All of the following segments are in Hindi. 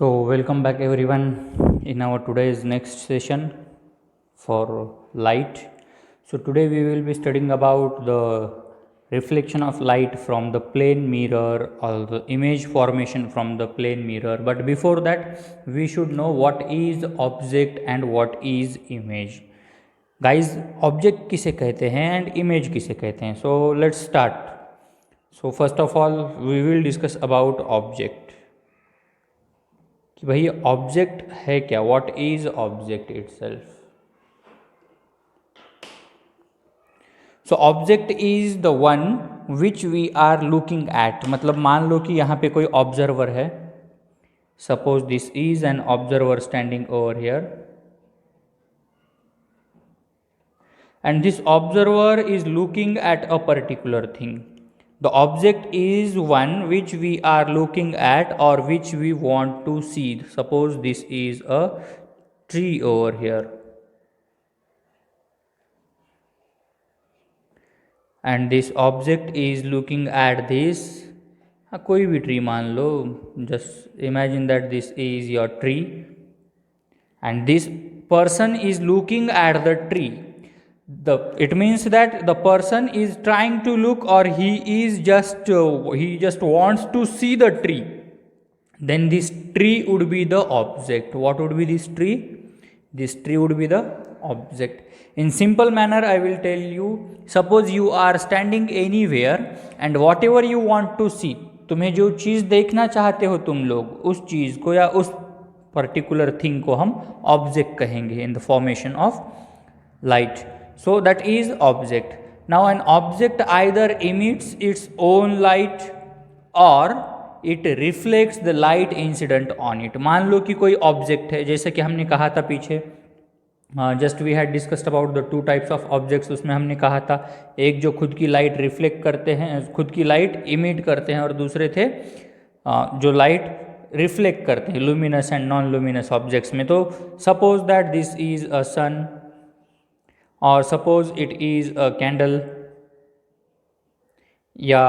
So welcome back everyone in our today's next session for light. So today we will be studying about the reflection of light from the plane mirror or the image formation from the plane mirror. But before that we should know what is object and what is image. Guys, object किसे कहते हैं and image किसे कहते हैं? So let's start. So first of all we will discuss about object. कि भाई ऑब्जेक्ट है क्या, what is object itself. So object is the one which we are looking at. मतलब मान लो कि यहाँ पे कोई ऑब्जर्वर है. Suppose this is an observer standing over here and this observer is looking at a particular thing. The object is one which we are looking at or which we want to see. Suppose this is a tree over here and this object is looking at this. कोई भी ट्री मान लो. Just imagine that this is your tree and this person is looking at the tree. It means that the person is trying to look or he just wants to see the tree. Then this tree would be the object. What would be this tree? This tree would be the object. In simple manner I will tell you, suppose you are standing anywhere and whatever you want to see, तुम्हें जो चीज़ देखना चाहते हो तुम लोग, उस चीज़ को या उस पर्टिकुलर थिंग को हम ऑब्जेक्ट कहेंगे in the formation of light. So that is object. Now an object either emits its own light or it reflects the light incident on it. मान लो कि कोई ऑब्जेक्ट है, जैसे कि हमने कहा था पीछे, just we had discussed about the two types of objects. उसमें हमने कहा था एक जो खुद की लाइट रिफ्लेक्ट करते हैं, खुद की लाइट इमिट करते हैं, और दूसरे थे जो लाइट रिफ्लेक्ट करते हैं, luminous and non luminous objects में. तो suppose that this is a sun or suppose it is a candle, या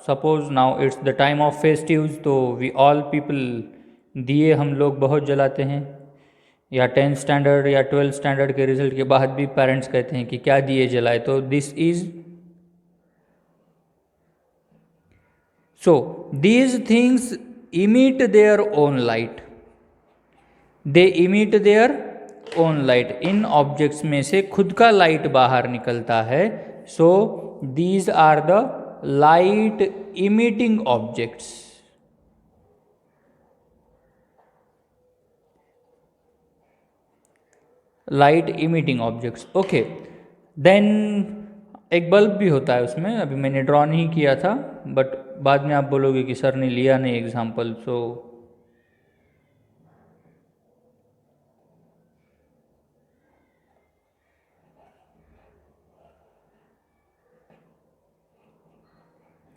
suppose now it's the time of festives, तो we all people दिए हम लोग बहुत जलाते हैं, या 10th स्टैंडर्ड या 12th स्टैंडर्ड के रिजल्ट के बाद भी पेरेंट्स कहते हैं कि क्या दिए जलाए. तो this is, so these things emit their own light. They emit their own light. इन ऑब्जेक्ट्स में से खुद का लाइट बाहर निकलता है. So these are the light emitting objects. Light emitting objects. Okay, then एक बल्ब भी होता है उसमें. अभी मैंने ड्रॉ नहीं किया था, बट बाद में आप बोलोगे कि सर ने लिया नहीं एग्जाम्पल. सो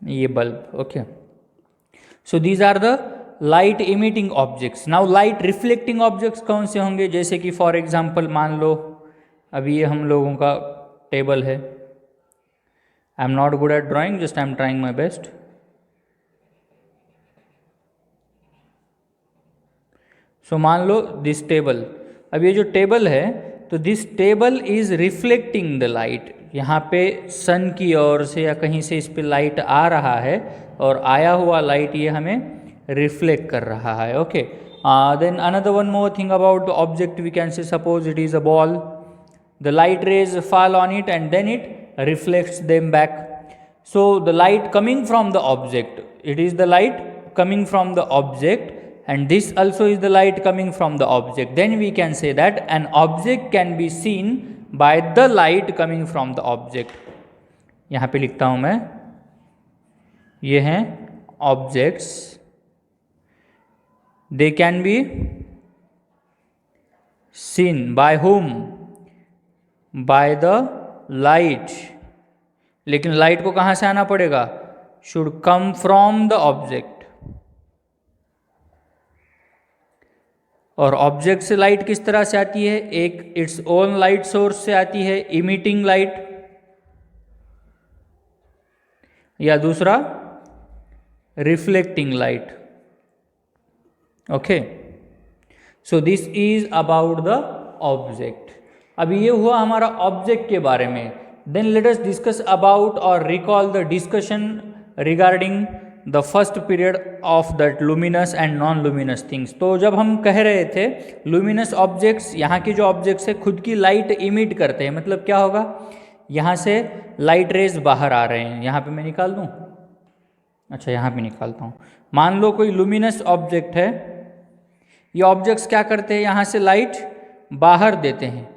ये bulb. Okay, so these are the light emitting objects. Now light reflecting objects कौन से होंगे? जैसे कि फॉर एग्जांपल मान लो अभी ये हम लोगों का टेबल है. I am not good at drawing, just I am trying my best. So मान लो दिस टेबल. अब ये जो टेबल है, तो this table is reflecting the light. यहाँ पे सन की ओर से या कहीं से इस पे लाइट आ रहा है और आया हुआ लाइट ये हमें रिफ्लेक्ट कर रहा है. Okay, then another one more thing about the object, we can say suppose it is a ball. The light rays fall on it and then it reflects them back. So the light coming from the object, it is the light coming from the object and this also is the light coming from the object. Then we can say that an object can be seen by the light coming from the object. यहाँ पे लिखता हूँ मैं, ये हैं objects. They can be seen by whom? By the light. लेकिन लाइट को कहाँ से आना पड़ेगा? Should come from the object. और ऑब्जेक्ट से लाइट किस तरह से आती है? एक इट्स ओन लाइट सोर्स से आती है, इमिटिंग लाइट, या दूसरा reflecting light. Okay, so this is about the object. अभी ये हुआ हमारा ऑब्जेक्ट के बारे में। Then let us discuss about और recall the discussion regarding the first period of that luminous and non luminous things. तो जब हम कह रहे थे लुमिनस ऑब्जेक्ट्स, यहाँ के जो ऑब्जेक्ट्स है खुद की लाइट इमिट करते हैं, मतलब क्या होगा, यहाँ से लाइट रेज बाहर आ रहे हैं। यहाँ पे मैं निकाल दूँ, अच्छा यहाँ पे निकालता हूँ। मान लो कोई लुमिनस ऑब्जेक्ट है, ये ऑब्जेक्ट्स क्या करते हैं, यहाँ से लाइट बाहर देते हैं,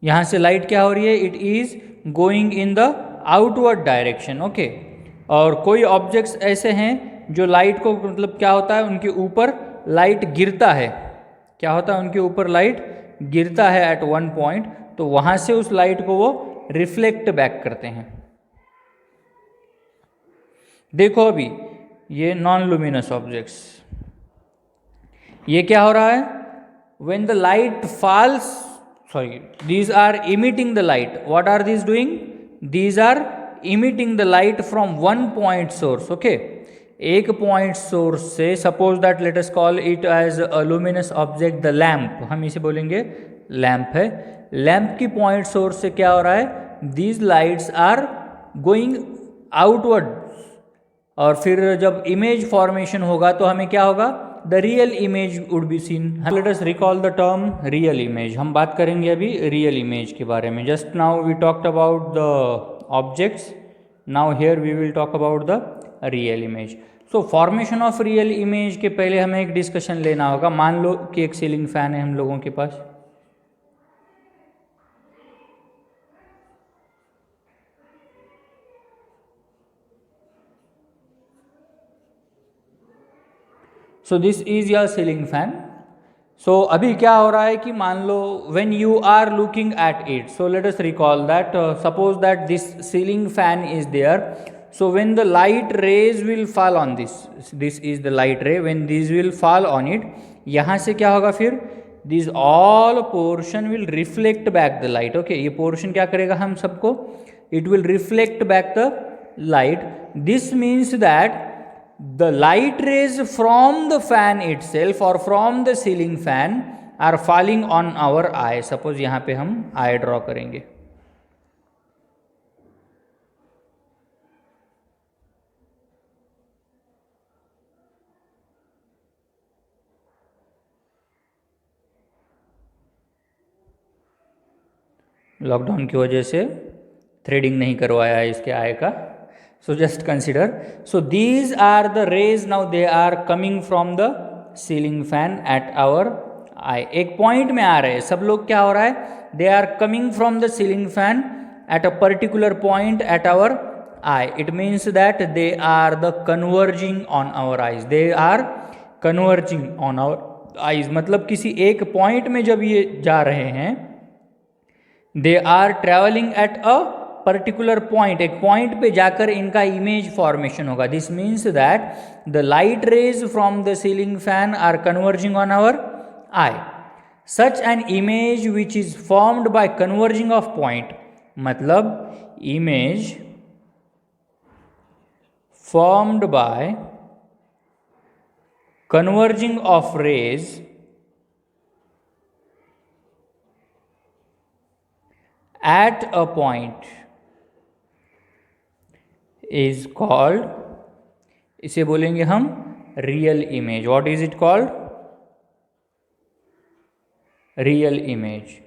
यहाँ से लाइट क्या हो रही है, it is going in the outward direction, okay. और कोई ऑब्जेक्ट्स ऐसे हैं जो लाइट को, मतलब क्या होता है, उनके ऊपर लाइट गिरता है, क्या होता है, उनके ऊपर लाइट गिरता है एट वन पॉइंट, तो वहाँ से उस लाइट को वो रिफ्लेक्ट बैक करते हैं। देखो अभी ये नॉन लुमिनस ऑब्जेक्ट्स, ये क्या हो रहा है, when the light falls, sorry, these are emitting the light. What are these doing? These are emitting the light from one point source, okay. एक पॉइंट सोर्स से, suppose that let us call it as a luminous object the lamp, हम इसे बोलेंगे लैम्प है। लैम्प की पॉइंट सोर्स से क्या हो रहा है, these lights are going outward, और फिर जब इमेज फॉर्मेशन होगा तो हमें क्या होगा, the real image would be seen. Let us recall the term real image. हम बात करेंगे अभी रियल इमेज के बारे में। Just now we talked about the objects, now here we will talk about the real image. So formation of real image के पहले हमें एक डिस्कशन लेना होगा। मान लो कि एक सीलिंग फैन है हम लोगों के पास, so this is your ceiling fan. So अभी क्या हो रहा है कि मान लो when you are looking at it, so let us recall that, suppose that this ceiling fan is there, so when the light rays will fall on this is the light ray, when these will fall on it, यहाँ से क्या होगा फिर, this all portion will reflect back the light, okay। ये portion क्या करेगा हम सबको, it will reflect back the light। this means that the light rays from the fan itself or from the ceiling fan are falling on our eye। suppose यहाँ पे हम eye draw करेंगे, लॉकडाउन की वजह से थ्रेडिंग नहीं करवाया है इसके आई का। So just consider, so these are the rays, now they are coming from the ceiling fan at our eye. एक पॉइंट में आ रहे हैं सब लोग, क्या हो रहा है, they are coming from the ceiling fan at a particular point at our eye. It means that they are the converging on our eyes, they are converging on our eyes, मतलब किसी एक पॉइंट में जब ये जा रहे हैं, they are travelling at a particular point, एक पॉइंट पे जाकर इनका इमेज फॉर्मेशन होगा। This means that the light rays from the ceiling fan are converging on our eye. Such an image which is formed by converging of point, मतलब image formed by converging of rays at a point is called, इसे बोलेंगे हम real image. What is it called, real image.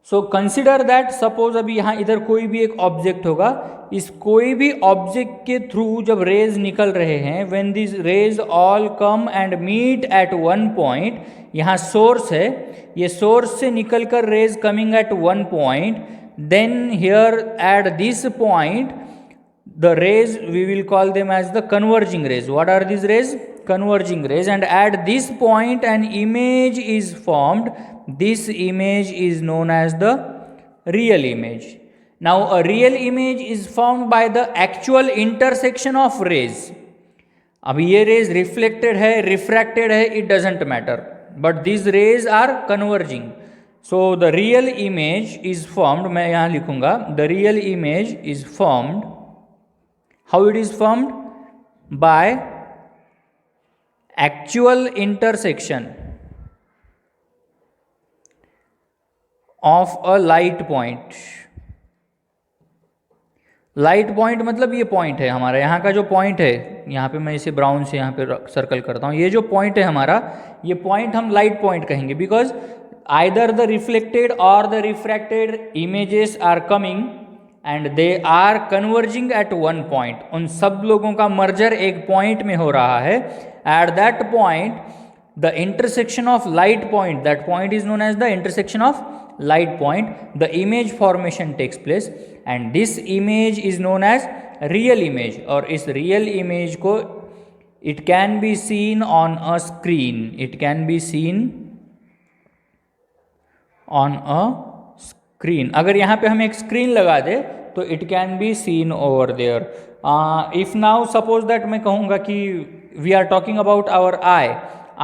So consider that, suppose अभी यहाँ इधर कोई भी एक ऑब्जेक्ट होगा, इस कोई भी ऑब्जेक्ट के थ्रू जब रेज निकल रहे हैं, when this rays all come and meet at one point, यहाँ सोर्स है, ये सोर्स से निकलकर rays coming at one point, then here at this point the rays we will call them as the converging rays. What are these rays? Converging rays. And at this point an image is formed. This image is known as the real image. Now a real image is formed by the actual intersection of rays. अब ये rays reflected है, refracted है, it doesn't matter, but these rays are converging. So the real image is formed, मैं यहाँ लिखूँगा, the real image is formed. How it is formed? By actual intersection of a light point. Light point मतलब ये पॉइंट है हमारा, यहाँ का जो पॉइंट है, यहाँ पे मैं इसे ब्राउन से यहाँ पे सर्कल करता हूँ, ये जो पॉइंट है हमारा, ये पॉइंट हम लाइट पॉइंट कहेंगे, बिकॉज आइदर द रिफ्लेक्टेड और the refracted images are coming and they are converging at one point. उन सब लोगों का मर्जर एक पॉइंट में हो रहा है. At that point the intersection of light point, that point is known as the intersection of light point, the image formation takes place and this image is known as real image. और इस real image को it can be seen on a screen, it can be seen on a screen. अगर यहाँ पे हम एक स्क्रीन लगा दे तो it can be seen over there. If now suppose that मैं कहूँगा कि we are talking about our eye,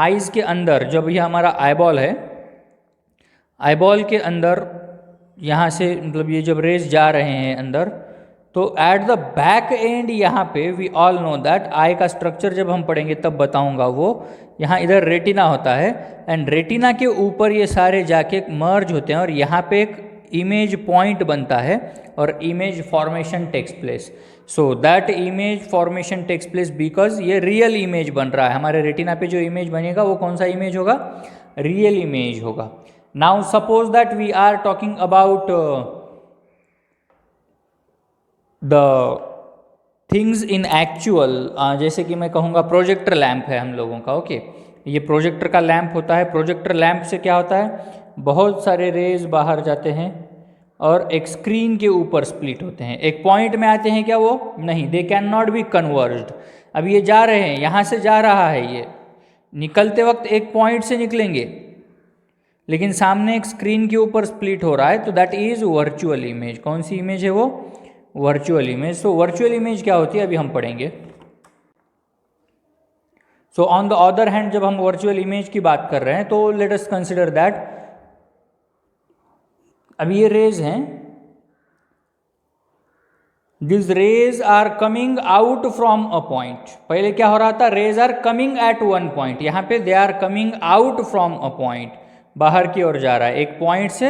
eyes के अंदर जब ये हमारा eyeball है, आईबॉल के अंदर यहाँ से मतलब ये जब रेज जा रहे हैं अंदर, तो एट द बैक एंड यहाँ पे we all know that eye का स्ट्रक्चर जब हम पढ़ेंगे तब बताऊंगा वो, यहाँ इधर रेटिना होता है एंड रेटिना के ऊपर ये सारे जाके मर्ज होते हैं और यहाँ पे एक इमेज पॉइंट बनता है और image formation takes place. So that image formation takes place because ये रियल इमेज बन रहा है. हमारे रेटिना पे जो इमेज बनेगा वो कौन सा इमेज होगा? रियल इमेज होगा. Now suppose that we are talking about the things in actual, जैसे कि मैं कहूँगा प्रोजेक्टर लैंप है हम लोगों का. ओके, ये प्रोजेक्टर का लैंप होता है. प्रोजेक्टर लैंप से क्या होता है, बहुत सारे रेज बाहर जाते हैं और एक स्क्रीन के ऊपर स्प्लिट होते हैं, एक पॉइंट में आते हैं. क्या वो? नहीं, दे कैन नॉट बी कन्वर्ज्ड. अब ये जा रहे हैं, यहाँ से जा रहा है, ये निकलते वक्त एक पॉइंट से निकलेंगे लेकिन सामने एक स्क्रीन के ऊपर स्प्लिट हो रहा है, तो दैट इज वर्चुअल इमेज. कौन सी इमेज है वो? Virtual image. So virtual image क्या होती है अभी हम पढ़ेंगे. So on the other hand जब हम वर्चुअल इमेज की बात कर रहे हैं तो लेट अस कंसिडर दैट अभी ये रेज हैं, this rays are coming out from a point. पहले क्या हो रहा था? Rays are coming at one point. यहाँ पे they are coming out from a point, बाहर की ओर जा रहा है, एक पॉइंट से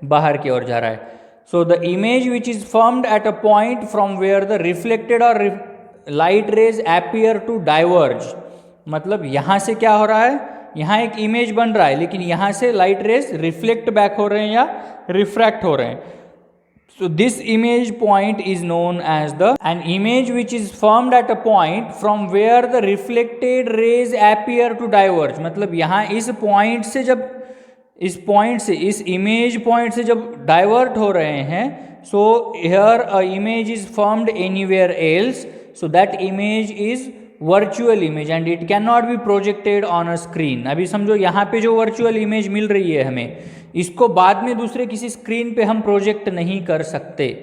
बाहर की ओर जा रहा है. So the image which is formed at a point from where the reflected और light rays appear to diverge. मतलब यहाँ से क्या हो रहा है, यहाँ एक इमेज बन रहा है लेकिन यहाँ से लाइट रेज रिफ्लेक्ट बैक हो रहे हैं या रिफ्रैक्ट हो रहे हैं. So this image point is known as an image which is formed at a point from where the reflected rays appear to diverge. मतलब यहाँ इस पॉइंट से जब इस पॉइंट से इस इमेज पॉइंट से जब डाइवर्ट हो रहे हैं, so here a image is formed anywhere else, so that image is virtual image and it can not be projected on a screen. अभी समझो यहाँ पे जो वर्चुअल इमेज मिल रही है हमें, इसको बाद में दूसरे किसी स्क्रीन पे हम प्रोजेक्ट नहीं कर सकते.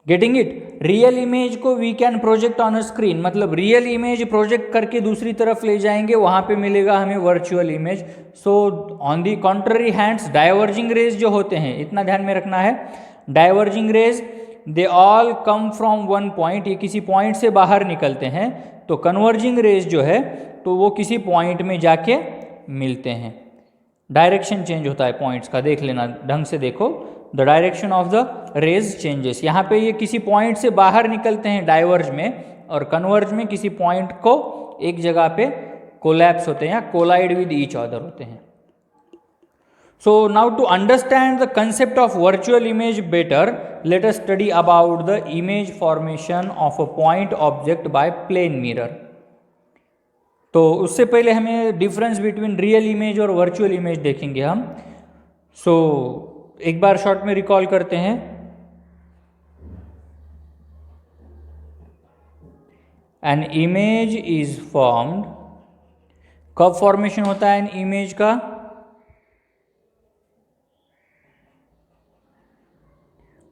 Getting it? रियल इमेज को we can project on a screen, मतलब रियल इमेज प्रोजेक्ट करके दूसरी तरफ ले जाएंगे, वहां पे मिलेगा हमें virtual image. So on the contrary hands diverging rays जो होते हैं, इतना ध्यान में रखना है, diverging rays they all come from one point, ये किसी पॉइंट से बाहर निकलते हैं. तो कन्वर्जिंग रेज जो है तो वो किसी पॉइंट में जाके मिलते हैं. डायरेक्शन चेंज होता है पॉइंट्स का, देख लेना ढंग से देखो. The direction of the rays changes. यहाँ पे ये किसी पॉइंट से बाहर निकलते हैं डाइवर्ज में, और कन्वर्ज में किसी पॉइंट को एक जगह पे कोलैप्स होते हैं या कोलाइड विद ईच अदर होते हैं. So now to understand the concept of virtual image better, let us study about the image formation of a point object by plane mirror. तो उससे पहले हमें डिफरेंस बिटवीन रियल इमेज और वर्चुअल इमेज देखेंगे हम. सो एक बार शॉर्ट में रिकॉल करते हैं. एन इमेज इज फॉर्म्ड, कब फॉर्मेशन होता है एन इमेज का?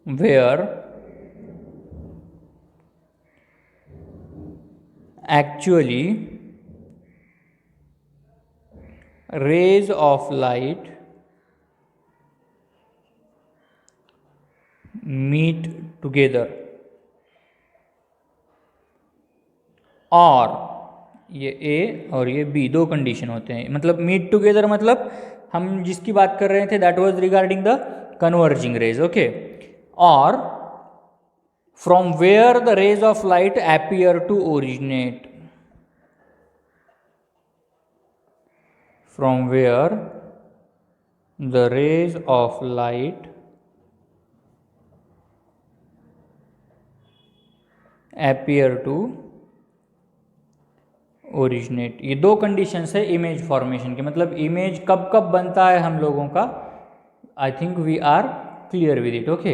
Where actually rays of light meet together, or ये ए और ये बी, दो कंडीशन होते हैं, मतलब मीट टुगेदर, मतलब हम जिसकी बात कर रहे थे that was regarding the converging rays, okay. और from where the rays of light appear to originate, from where the rays of light appear to originate, ये दो कंडीशंस है इमेज फॉर्मेशन के, मतलब इमेज कब कब बनता है हम लोगों का, I think we are clear with it, okay.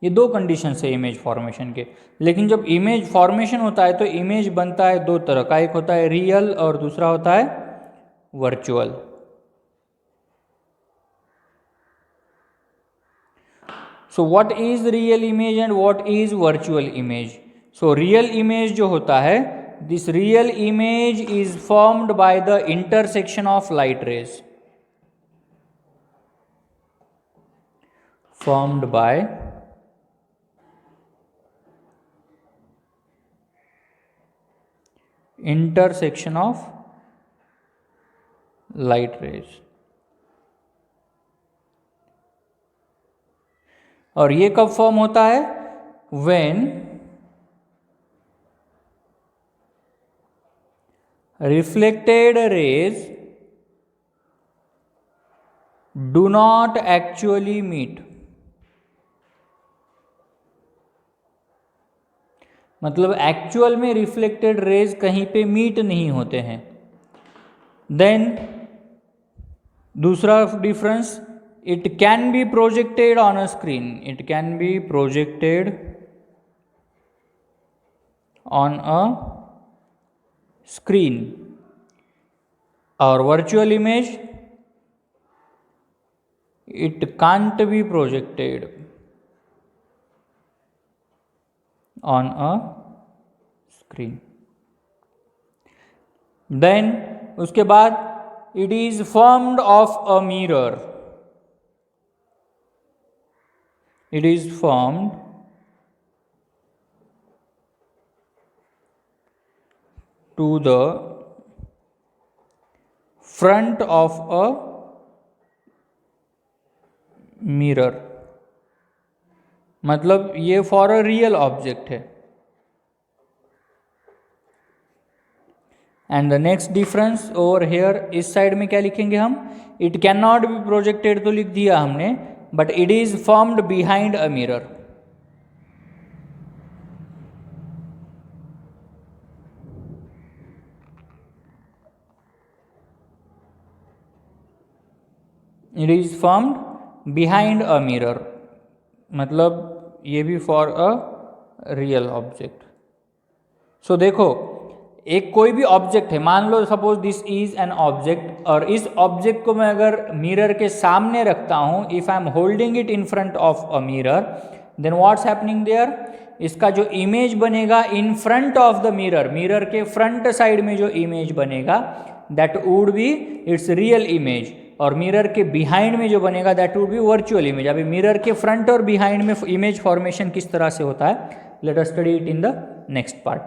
ये दो कंडीशंस है इमेज फॉर्मेशन के। लेकिन जब इमेज फॉर्मेशन होता है तो इमेज बनता है दो तरह का, एक होता है रियल और दूसरा होता है virtual. So what is real image and what is virtual image? So real image जो होता है, this real image is formed by the intersection of light rays, formed by intersection of light rays। और ये कब फॉर्म होता है? when reflected rays do not actually meet, मतलब एक्चुअल में रिफ्लेक्टेड रेज कहीं पे मीट नहीं होते हैं। देन दूसरा difference, it can be projected on a screen, it can be projected on a screen. और virtual image, it can't be projected on a screen. Then उसके बाद it is formed of a mirror, it is formed to the front of a mirror, मतलब ये फॉर अ रियल ऑब्जेक्ट है। And the next difference over here, इस साइड में क्या लिखेंगे हम? It can not be projected तो लिख दिया हमने, but it is formed behind a mirror. It is formed behind a mirror, मतलब ये भी for a real object. So देखो, एक कोई भी ऑब्जेक्ट है, मान लो suppose this is an object, और इस ऑब्जेक्ट को मैं अगर मिरर के सामने रखता हूं, if I am holding it in front of a mirror, then what's happening there? इसका जो इमेज बनेगा in front of the mirror, mirror के फ्रंट साइड में जो इमेज बनेगा that would be its real image, और मिरर के बिहाइंड में जो बनेगा that would be virtual image. अभी मिरर के फ्रंट और बिहाइंड में इमेज फॉर्मेशन किस तरह से होता है, let us study it in the next part.